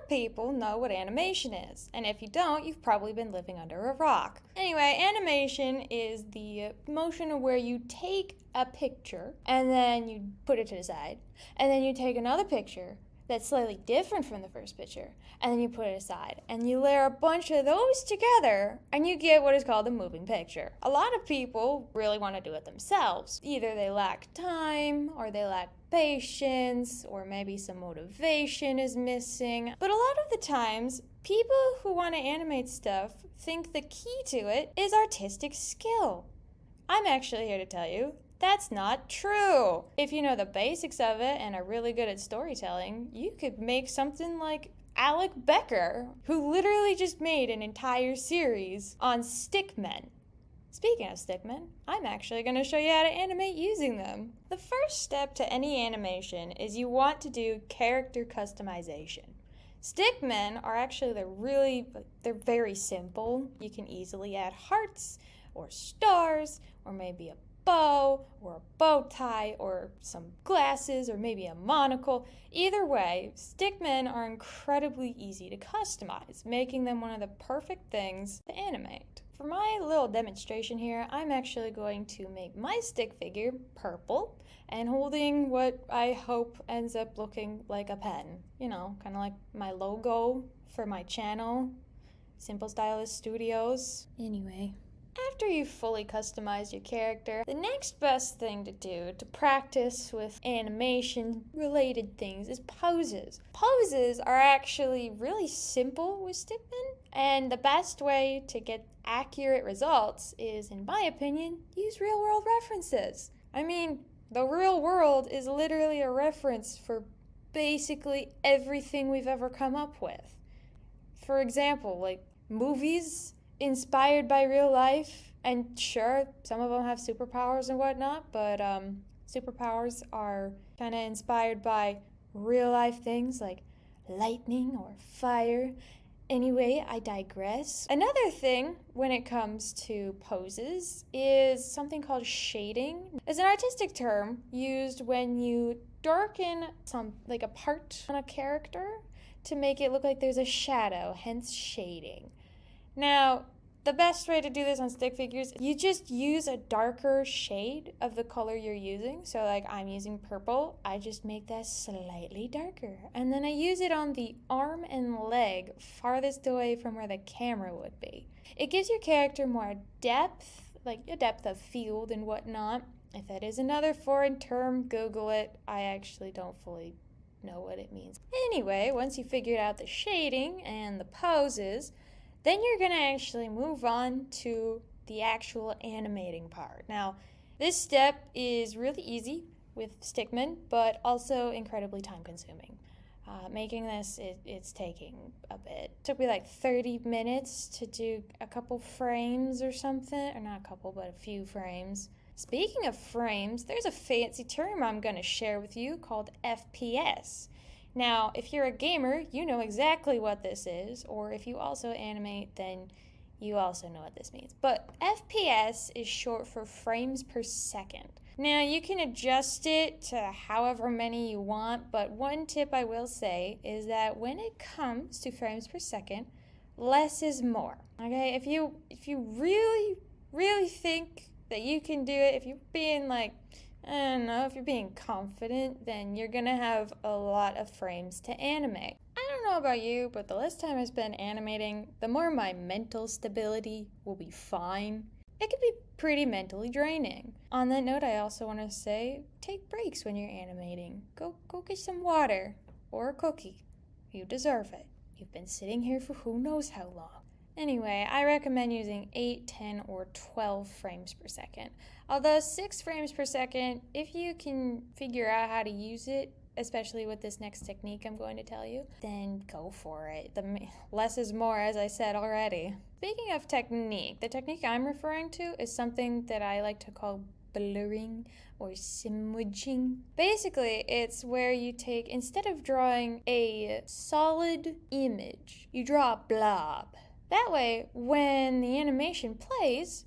of people know what animation is, and if you don't, you've probably been living under a rock. Anyway, animation is the motion where you take a picture and then you put it to the side, and then you take another picture that's slightly different from the first picture, and then you put it aside, and you layer a bunch of those together, and you get what is called a moving picture. A lot of people really want to do it themselves. Either they lack time, or they lack patience, or maybe some motivation is missing. But a lot of the times, people who want to animate stuff think the key to it is artistic skill. I'm actually here to tell you that's not true. If you know the basics of it and are really good at storytelling, you could make something like Alec Becker, who literally just made an entire series on stickmen. Speaking of stickmen, I'm actually going to show you how to animate using them. The first step to any animation is you want to do character customization. Stickmen are actually, they're very simple. You can easily add hearts or stars or maybe a bow or a bow tie or some glasses or maybe a monocle. Either way, stickmen are incredibly easy to customize, making them one of the perfect things to animate. For my little demonstration here, I'm actually going to make my stick figure purple and holding what I hope ends up looking like a pen. You know, kind of like my logo for my channel, Simple Stylist Studios. Anyway, after you've fully customized your character, the next best thing to do to practice with animation-related things is poses. Poses are actually really simple with stickmen, and the best way to get accurate results is, in my opinion, use real-world references. I mean, the real world is literally a reference for basically everything we've ever come up with. For example, like movies inspired by real life, and sure, some of them have superpowers and whatnot, but superpowers are kind of inspired by real life things like lightning or fire. Anyway, I digress. Another thing when it comes to poses is something called shading. It's an artistic term used when you darken like a part on a character to make it look like there's a shadow, hence shading. Now, the best way to do this on stick figures, you just use a darker shade of the color you're using. So like I'm using purple, I just make that slightly darker. And then I use it on the arm and leg farthest away from where the camera would be. It gives your character more depth, like a depth of field and whatnot. If that is another foreign term, Google it. I actually don't fully know what it means. Anyway, once you figured out the shading and the poses, then you're going to actually move on to the actual animating part. Now, this step is really easy with stickmen, but also incredibly time-consuming. Making this, it's taking a bit. It took me like 30 minutes to do a couple frames or something, or not a couple, but a few frames. Speaking of frames, there's a fancy term I'm going to share with you called FPS. Now, if you're a gamer, you know exactly what this is, or if you also animate, then you also know what this means. But FPS is short for frames per second. Now, you can adjust it to however many you want, but one tip I will say is that when it comes to frames per second, less is more. Okay, if you really think that you can do it, if you're being like, I don't know, if you're being confident, then you're gonna have a lot of frames to animate. I don't know about you, but the less time I spend animating, the more my mental stability will be fine. It can be pretty mentally draining. On that note, I also want to say, take breaks when you're animating. Go get some water or a cookie. You deserve it. You've been sitting here for who knows how long. Anyway, I recommend using 8, 10, or 12 frames per second. Although 6 frames per second, if you can figure out how to use it, especially with this next technique I'm going to tell you, then go for it. The less is more, as I said already. Speaking of technique, the technique I'm referring to is something that I like to call blurring or smudging. Basically, it's where you take, instead of drawing a solid image, you draw a blob. That way, when the animation plays,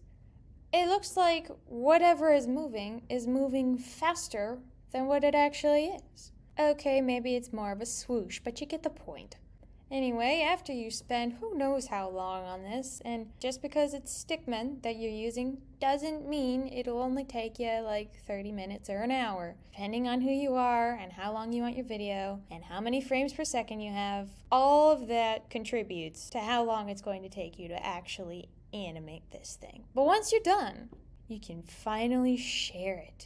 it looks like whatever is moving faster than what it actually is. Okay, maybe it's more of a swoosh, but you get the point. Anyway, after you spend who knows how long on this, and just because it's Stickman that you're using doesn't mean it'll only take you like 30 minutes or an hour, depending on who you are and how long you want your video and how many frames per second you have. All of that contributes to how long it's going to take you to actually animate this thing. But once you're done, you can finally share it.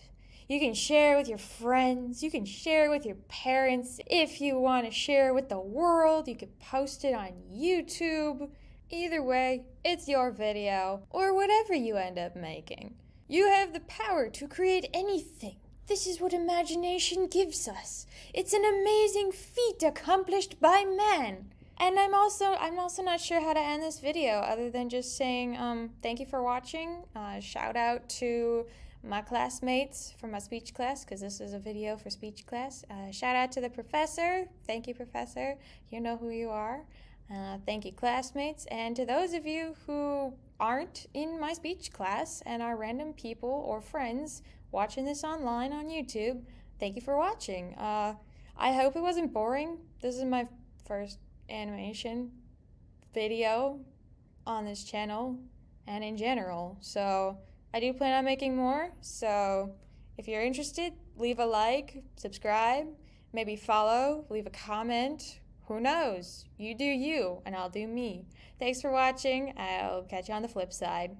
You can share it with your friends. You can share it with your parents. If you want to share it with the world, you can post it on YouTube. Either way, it's your video or whatever you end up making. You have the power to create anything. This is what imagination gives us. It's an amazing feat accomplished by man. And I'm also not sure how to end this video other than just saying thank you for watching. Shout out to my classmates from my speech class, because this is a video for speech class. Shout out to the professor. Thank you, professor. You know who you are. Thank you, classmates. And to those of you who aren't in my speech class and are random people or friends watching this online on YouTube, thank you for watching. I hope it wasn't boring. This is my first animation video on this channel and in general, so I do plan on making more. So if you're interested, leave a like, subscribe, maybe follow, leave a comment. Who knows? You do you and I'll do me. Thanks for watching. I'll catch you on the flip side.